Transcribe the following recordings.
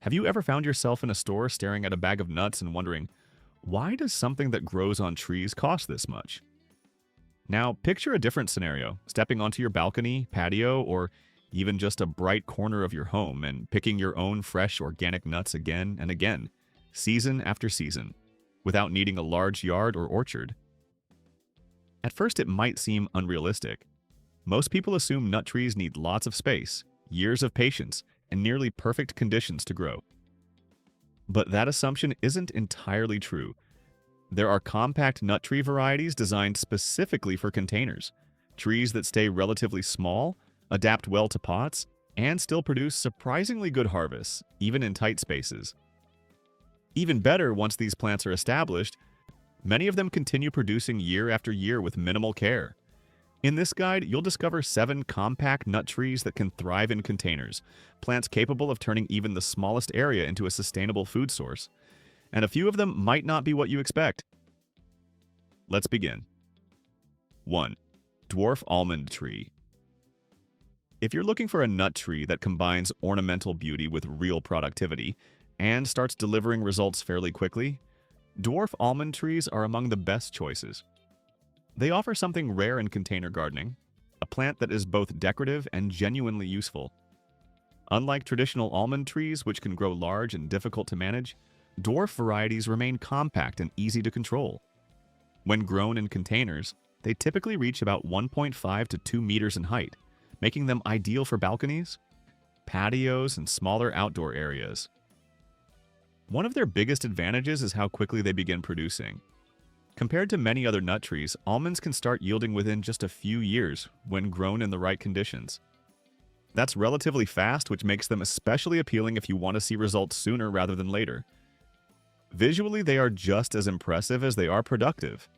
Have you ever found yourself in a store staring at a bag of nuts and wondering, why does something that grows on trees cost this much? Now, picture a different scenario, stepping onto your balcony, patio, or even just a bright corner of your home and picking your own fresh organic nuts again and again, season after season, without needing a large yard or orchard. At first, it might seem unrealistic. Most people assume nut trees need lots of space, years of patience, and nearly perfect conditions to grow. But that assumption isn't entirely true. There are compact nut tree varieties designed specifically for containers, trees that stay relatively small, adapt well to pots, and still produce surprisingly good harvests, even in tight spaces. Even better, once these plants are established, many of them continue producing year after year with minimal care. In this guide, you'll discover 7 compact nut trees that can thrive in containers, plants capable of turning even the smallest area into a sustainable food source. And a few of them might not be what you expect. Let's begin. 1. Dwarf almond tree. If you're looking for a nut tree that combines ornamental beauty with real productivity and starts delivering results fairly quickly, dwarf almond trees are among the best choices. They offer something rare in container gardening, a plant that is both decorative and genuinely useful. Unlike traditional almond trees, which can grow large and difficult to manage, dwarf varieties remain compact and easy to control. When grown in containers, they typically reach about 1.5 to 2 meters in height, making them ideal for balconies, patios, and smaller outdoor areas. One of their biggest advantages is how quickly they begin producing. Compared to many other nut trees, almonds can start yielding within just a few years when grown in the right conditions. That's relatively fast, which makes them especially appealing if you want to see results sooner rather than later. Visually, they are just as impressive as they are productive.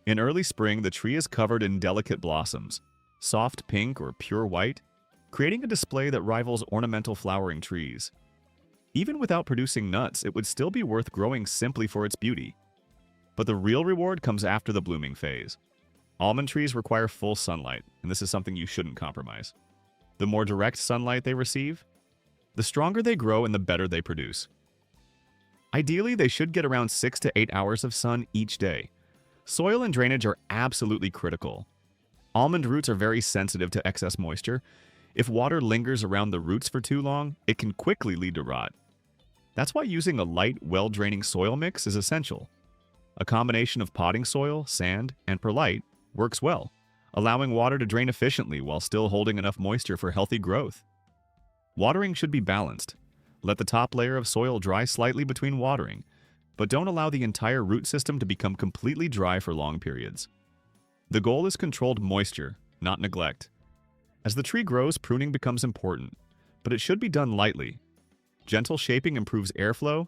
In early spring, the tree is covered in delicate blossoms, soft pink or pure white, creating a display that rivals ornamental flowering trees. Even without producing nuts, it would still be worth growing simply for its beauty. But the real reward comes after the blooming phase. Almond trees require full sunlight, and this is something you shouldn't compromise. The more direct sunlight they receive, the stronger they grow and the better they produce. Ideally, they should get around 6 to 8 hours of sun each day. Soil and drainage are absolutely critical. Almond roots are very sensitive to excess moisture. If water lingers around the roots for too long, it can quickly lead to rot. That's why using a light, well-draining soil mix is essential. A combination of potting soil, sand, and perlite works well, allowing water to drain efficiently while still holding enough moisture for healthy growth. Watering should be balanced. Let the top layer of soil dry slightly between watering, but don't allow the entire root system to become completely dry for long periods. The goal is controlled moisture, not neglect. As the tree grows, pruning becomes important, but it should be done lightly. Gentle shaping improves airflow,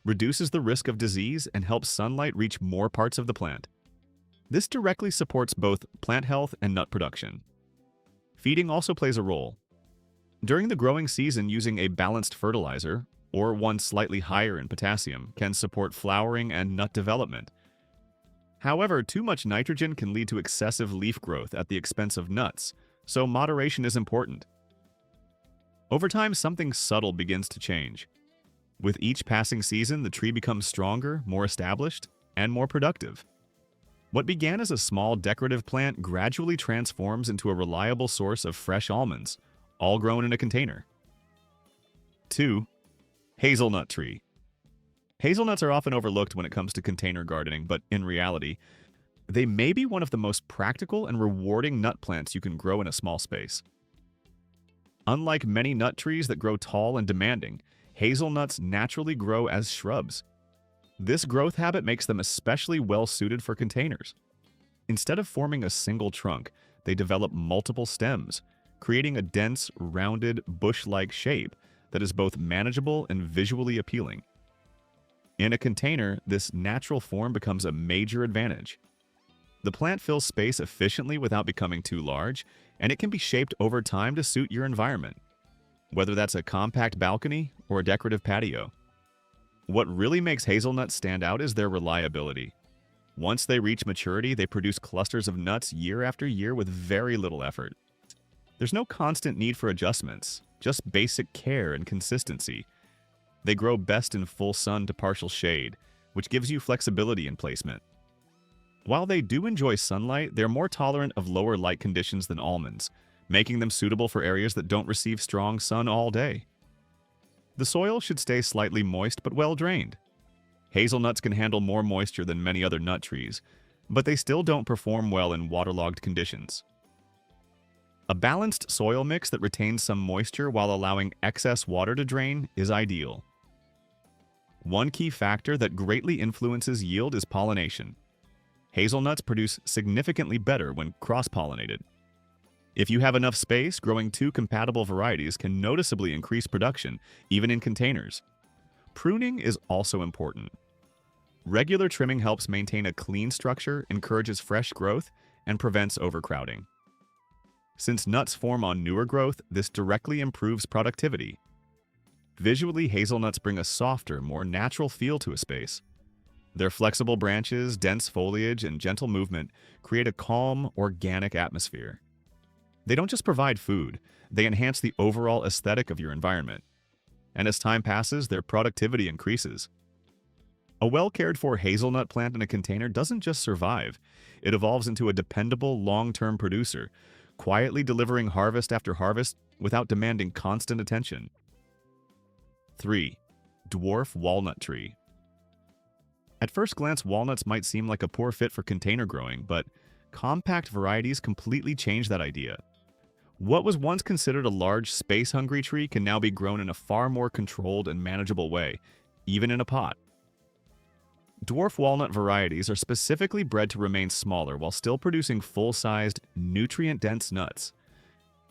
reduces the risk of disease, and helps sunlight reach more parts of the plant. This directly supports both plant health and nut production. Feeding also plays a role. During the growing season, using a balanced fertilizer, or one slightly higher in potassium, can support flowering and nut development. However, too much nitrogen can lead to excessive leaf growth at the expense of nuts, so moderation is important. Over time, something subtle begins to change. With each passing season, the tree becomes stronger, more established, and more productive. What began as a small decorative plant gradually transforms into a reliable source of fresh almonds, all grown in a container. 2. Hazelnut tree. Hazelnuts are often overlooked when it comes to container gardening, but in reality, they may be one of the most practical and rewarding nut plants you can grow in a small space. Unlike many nut trees that grow tall and demanding, hazelnuts naturally grow as shrubs. This growth habit makes them especially well suited for containers. Instead of forming a single trunk, they develop multiple stems, creating a dense, rounded, bush-like shape that is both manageable and visually appealing. In a container, this natural form becomes a major advantage. The plant fills space efficiently without becoming too large, and it can be shaped over time to suit your environment, whether that's a compact balcony or a decorative patio. What really makes hazelnuts stand out is their reliability. Once they reach maturity, they produce clusters of nuts year after year with very little effort. There's no constant need for adjustments, just basic care and consistency, They grow best in full sun to partial shade, which gives you flexibility in placement. While they do enjoy sunlight, they're more tolerant of lower light conditions than almonds, making them suitable for areas that don't receive strong sun all day. The soil should stay slightly moist but well drained. Hazelnuts can handle more moisture than many other nut trees, but they still don't perform well in waterlogged conditions. A balanced soil mix that retains some moisture while allowing excess water to drain is ideal. One key factor that greatly influences yield is pollination. Hazelnuts produce significantly better when cross-pollinated. If you have enough space, growing two compatible varieties can noticeably increase production, even in containers. Pruning is also important. Regular trimming helps maintain a clean structure, encourages fresh growth, and prevents overcrowding. Since nuts form on newer growth, this directly improves productivity. Visually, hazelnuts bring a softer, more natural feel to a space. Their flexible branches, dense foliage, and gentle movement create a calm, organic atmosphere. They don't just provide food, they enhance the overall aesthetic of your environment. And as time passes, their productivity increases. A well-cared-for hazelnut plant in a container doesn't just survive, it evolves into a dependable, long-term producer, quietly delivering harvest after harvest without demanding constant attention. 3. Dwarf walnut tree. At first glance, walnuts might seem like a poor fit for container growing, but compact varieties completely change that idea. What was once considered a large, space-hungry tree can now be grown in a far more controlled and manageable way, even in a pot. Dwarf walnut varieties are specifically bred to remain smaller while still producing full-sized, nutrient-dense nuts.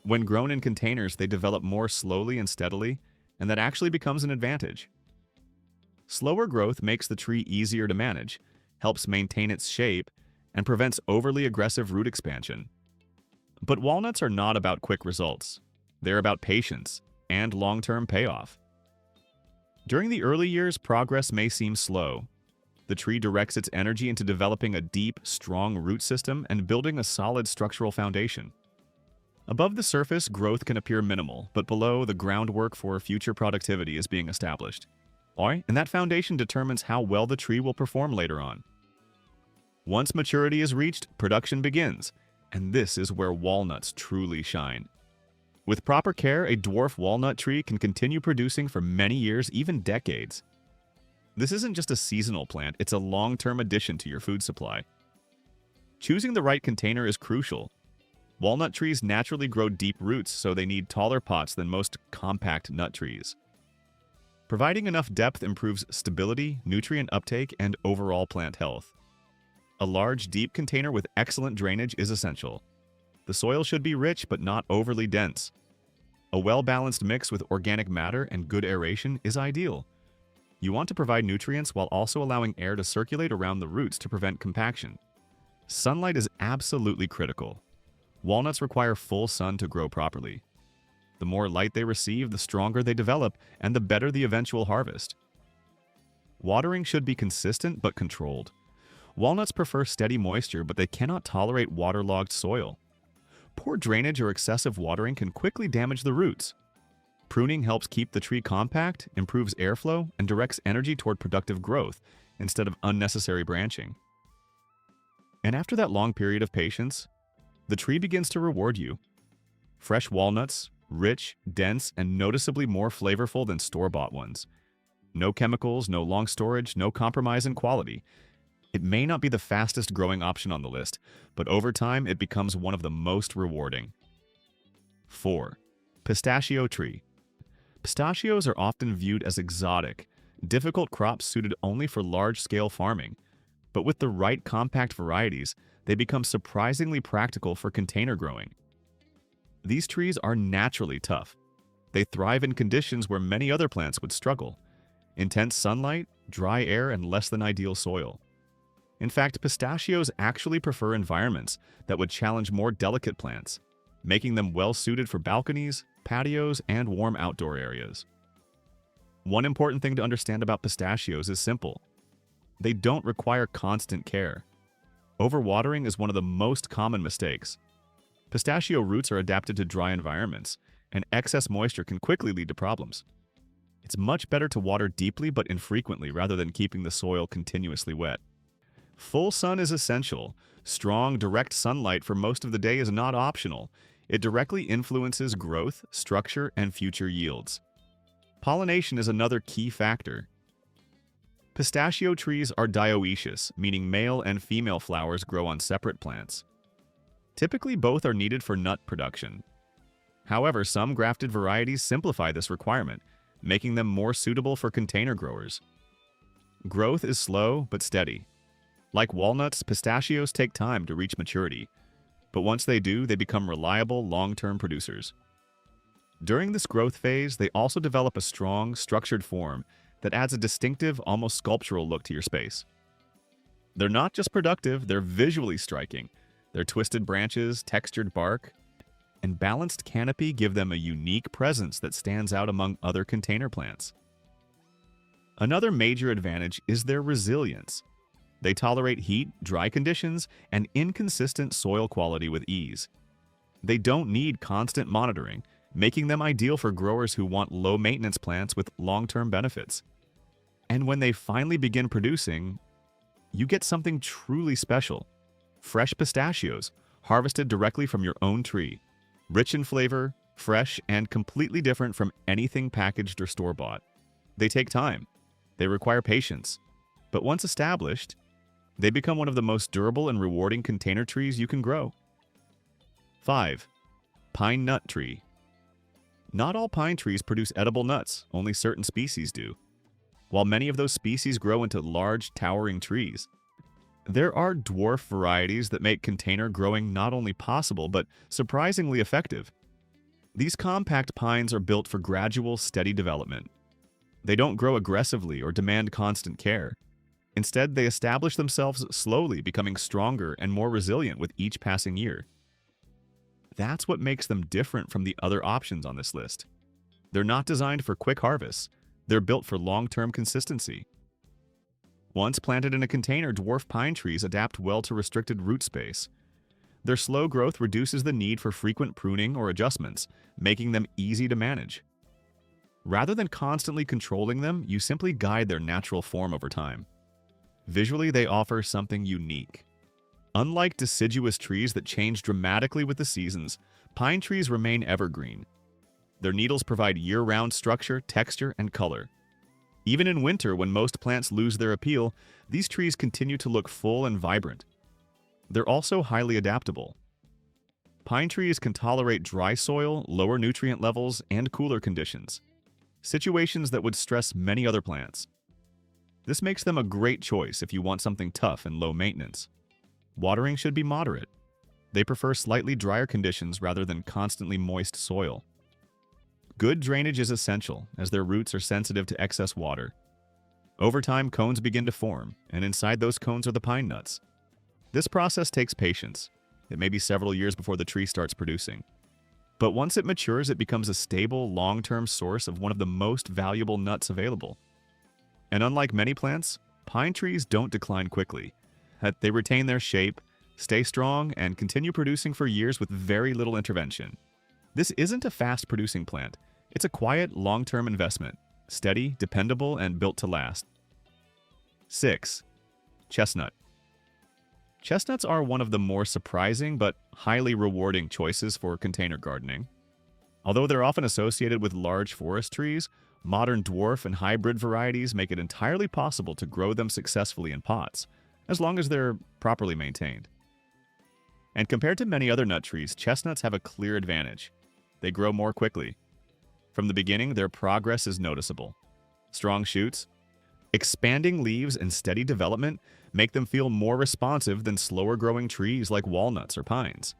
When grown in containers, they develop more slowly and steadily, and that actually becomes an advantage. Slower growth makes the tree easier to manage, helps maintain its shape, and prevents overly aggressive root expansion. But walnuts are not about quick results. They're about patience and long-term payoff. During the early years, progress may seem slow. The tree directs its energy into developing a deep, strong root system and building a solid structural foundation. Above the surface, growth can appear minimal, but below, the groundwork for future productivity is being established. And that foundation determines how well the tree will perform later on. Once maturity is reached, production begins, and this is where walnuts truly shine. With proper care, a dwarf walnut tree can continue producing for many years, even decades. This isn't just a seasonal plant, it's a long-term addition to your food supply. Choosing the right container is crucial. Walnut trees naturally grow deep roots, so they need taller pots than most compact nut trees. Providing enough depth improves stability, nutrient uptake, and overall plant health. A large, deep container with excellent drainage is essential. The soil should be rich but not overly dense. A well-balanced mix with organic matter and good aeration is ideal. You want to provide nutrients while also allowing air to circulate around the roots to prevent compaction. Sunlight is absolutely critical. Walnuts require full sun to grow properly. The more light they receive, the stronger they develop, and the better the eventual harvest. Watering should be consistent but controlled. Walnuts prefer steady moisture, but they cannot tolerate waterlogged soil. Poor drainage or excessive watering can quickly damage the roots. Pruning helps keep the tree compact, improves airflow, and directs energy toward productive growth instead of unnecessary branching. And after that long period of patience, the tree begins to reward you. Fresh walnuts, rich, dense, and noticeably more flavorful than store-bought ones. No chemicals, no long storage, no compromise in quality. It may not be the fastest growing option on the list, but over time it becomes one of the most rewarding. 4. Pistachio tree. Pistachios are often viewed as exotic, difficult crops suited only for large-scale farming. But with the right compact varieties, they become surprisingly practical for container growing. These trees are naturally tough. They thrive in conditions where many other plants would struggle: intense sunlight, dry air, and less than ideal soil. In fact, pistachios actually prefer environments that would challenge more delicate plants, making them well-suited for balconies, patios, and warm outdoor areas. One important thing to understand about pistachios is simple. They don't require constant care. Overwatering is one of the most common mistakes. Pistachio roots are adapted to dry environments, and excess moisture can quickly lead to problems. It's much better to water deeply but infrequently rather than keeping the soil continuously wet. Full sun is essential. Strong, direct sunlight for most of the day is not optional. It directly influences growth, structure, and future yields. Pollination is another key factor. Pistachio trees are dioecious, meaning male and female flowers grow on separate plants. Typically, both are needed for nut production. However, some grafted varieties simplify this requirement, making them more suitable for container growers. Growth is slow but steady. Like walnuts, pistachios take time to reach maturity, but once they do, they become reliable, long-term producers. During this growth phase, they also develop a strong, structured form that adds a distinctive, almost sculptural look to your space. They're not just productive, they're visually striking. Their twisted branches, textured bark, and balanced canopy give them a unique presence that stands out among other container plants. Another major advantage is their resilience. They tolerate heat, dry conditions, and inconsistent soil quality with ease. They don't need constant monitoring, making them ideal for growers who want low-maintenance plants with long-term benefits. And when they finally begin producing, you get something truly special. Fresh pistachios, harvested directly from your own tree. Rich in flavor, fresh, and completely different from anything packaged or store-bought. They take time. They require patience. But once established, they become one of the most durable and rewarding container trees you can grow. 5. Pine nut tree. Not all pine trees produce edible nuts, only certain species do. While many of those species grow into large, towering trees, there are dwarf varieties that make container growing not only possible, but surprisingly effective. These compact pines are built for gradual, steady development. They don't grow aggressively or demand constant care. Instead, they establish themselves slowly, becoming stronger and more resilient with each passing year. That's what makes them different from the other options on this list. They're not designed for quick harvests. They're built for long-term consistency. Once planted in a container, dwarf pine trees adapt well to restricted root space. Their slow growth reduces the need for frequent pruning or adjustments, making them easy to manage. Rather than constantly controlling them, you simply guide their natural form over time. Visually, they offer something unique. Unlike deciduous trees that change dramatically with the seasons, pine trees remain evergreen. Their needles provide year-round structure, texture, and color. Even in winter, when most plants lose their appeal, these trees continue to look full and vibrant. They're also highly adaptable. Pine trees can tolerate dry soil, lower nutrient levels, and cooler conditions, situations that would stress many other plants. This makes them a great choice if you want something tough and low maintenance. Watering should be moderate. They prefer slightly drier conditions rather than constantly moist soil. Good drainage is essential, as their roots are sensitive to excess water. Over time, cones begin to form, and inside those cones are the pine nuts. This process takes patience. It may be several years before the tree starts producing. But once it matures, it becomes a stable, long-term source of one of the most valuable nuts available. And unlike many plants, pine trees don't decline quickly. They retain their shape, stay strong, and continue producing for years with very little intervention. This isn't a fast-producing plant. It's a quiet, long-term investment, steady, dependable, and built to last. 6. Chestnut. Chestnuts are one of the more surprising but highly rewarding choices for container gardening. Although they're often associated with large forest trees, modern dwarf and hybrid varieties make it entirely possible to grow them successfully in pots, as long as they're properly maintained. And compared to many other nut trees, chestnuts have a clear advantage. They grow more quickly. From the beginning, their progress is noticeable. Strong shoots, expanding leaves, and steady development make them feel more responsive than slower-growing trees like walnuts or pines.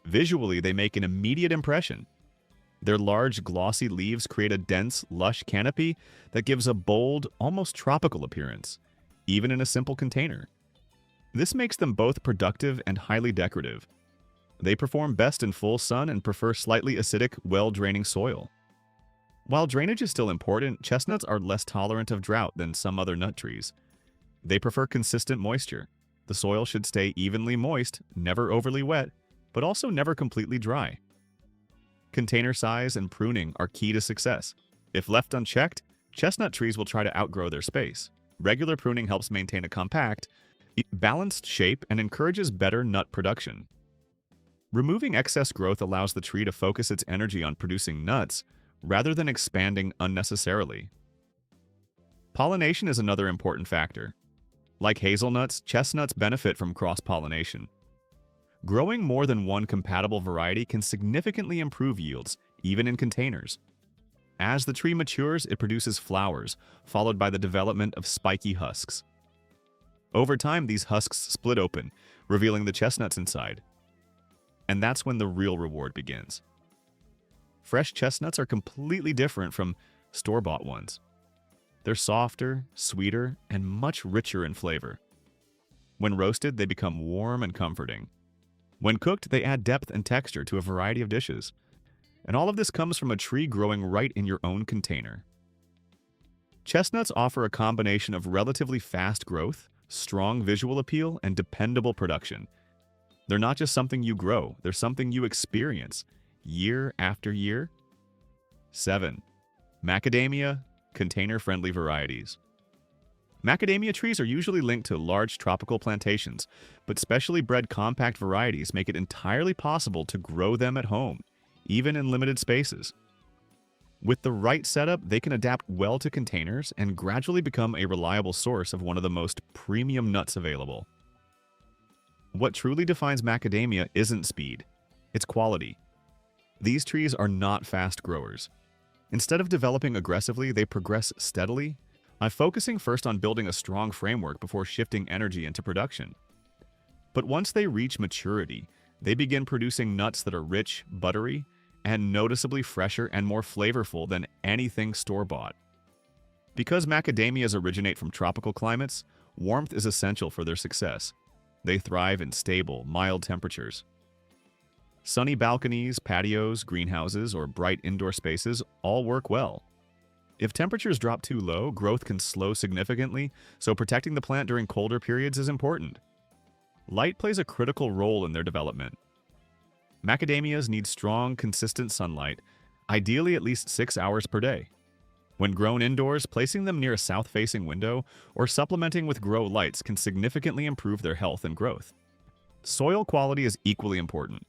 Visually, they make an immediate impression. Their large, glossy leaves create a dense, lush canopy that gives a bold, almost tropical appearance, even in a simple container. This makes them both productive and highly decorative. They perform best in full sun and prefer slightly acidic, well-draining soil. While drainage is still important, chestnuts are less tolerant of drought than some other nut trees. They prefer consistent moisture. The soil should stay evenly moist, never overly wet, but also never completely dry. Container size and pruning are key to success. If left unchecked, chestnut trees will try to outgrow their space. Regular pruning helps maintain a compact, balanced shape and encourages better nut production. Removing excess growth allows the tree to focus its energy on producing nuts rather than expanding unnecessarily. Pollination is another important factor. Like hazelnuts, chestnuts benefit from cross-pollination. Growing more than one compatible variety can significantly improve yields, even in containers. As the tree matures, it produces flowers, followed by the development of spiky husks. Over time, these husks split open, revealing the chestnuts inside. And that's when the real reward begins. Fresh chestnuts are completely different from store-bought ones. They're softer, sweeter, and much richer in flavor. When roasted, they become warm and comforting. When cooked, they add depth and texture to a variety of dishes. And all of this comes from a tree growing right in your own container. Chestnuts offer a combination of relatively fast growth, strong visual appeal, and dependable production. They're not just something you grow, they're something you experience, year after year. 7. Macadamia, container-friendly varieties. Macadamia trees are usually linked to large tropical plantations, but specially bred compact varieties make it entirely possible to grow them at home, even in limited spaces. With the right setup, they can adapt well to containers and gradually become a reliable source of one of the most premium nuts available. What truly defines macadamia isn't speed, it's quality. These trees are not fast growers. Instead of developing aggressively, they progress steadily, by focusing first on building a strong framework before shifting energy into production. But once they reach maturity, they begin producing nuts that are rich, buttery, and noticeably fresher and more flavorful than anything store-bought. Because macadamias originate from tropical climates, warmth is essential for their success. They thrive in stable, mild temperatures. Sunny balconies, patios, greenhouses, or bright indoor spaces all work well. If temperatures drop too low, growth can slow significantly, so protecting the plant during colder periods is important. Light plays a critical role in their development. Macadamias need strong, consistent sunlight, ideally at least 6 hours per day. When grown indoors, placing them near a south-facing window or supplementing with grow lights can significantly improve their health and growth. Soil quality is equally important.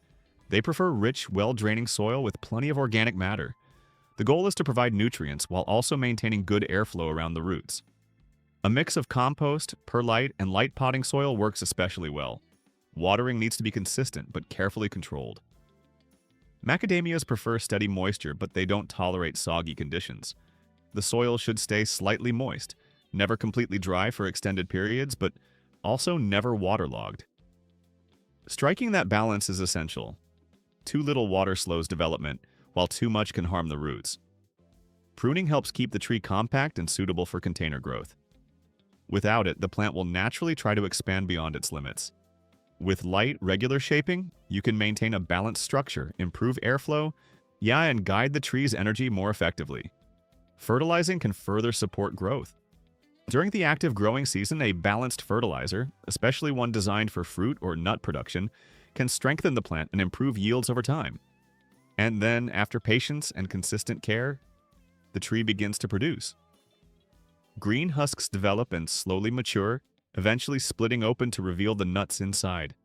They prefer rich, well-draining soil with plenty of organic matter. The goal is to provide nutrients while also maintaining good airflow around the roots. A mix of compost, perlite, and light potting soil works especially well. Watering needs to be consistent but carefully controlled. Macadamias prefer steady moisture, but they don't tolerate soggy conditions. The soil should stay slightly moist, never completely dry for extended periods, but also never waterlogged. Striking that balance is essential. Too little water slows development, while too much can harm the roots. Pruning helps keep the tree compact and suitable for container growth. Without it, the plant will naturally try to expand beyond its limits. With light, regular shaping, you can maintain a balanced structure, improve airflow, and guide the tree's energy more effectively. Fertilizing can further support growth. During the active growing season, a balanced fertilizer, especially one designed for fruit or nut production, can strengthen the plant and improve yields over time. And then, after patience and consistent care, the tree begins to produce. Green husks develop and slowly mature, eventually splitting open to reveal the nuts inside.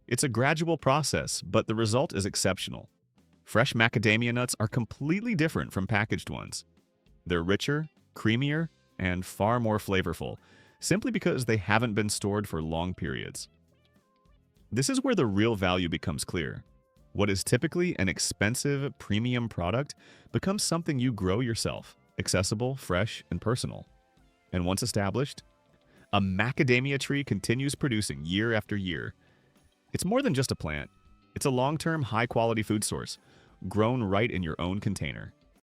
It's a gradual process, but the result is exceptional. Fresh macadamia nuts are completely different from packaged ones. They're richer, creamier, and far more flavorful, simply because they haven't been stored for long periods. This is where the real value becomes clear. What is typically an expensive, premium product becomes something you grow yourself, accessible, fresh, and personal. And once established, a macadamia tree continues producing year after year. It's more than just a plant. It's a long-term, high-quality food source, grown right in your own container.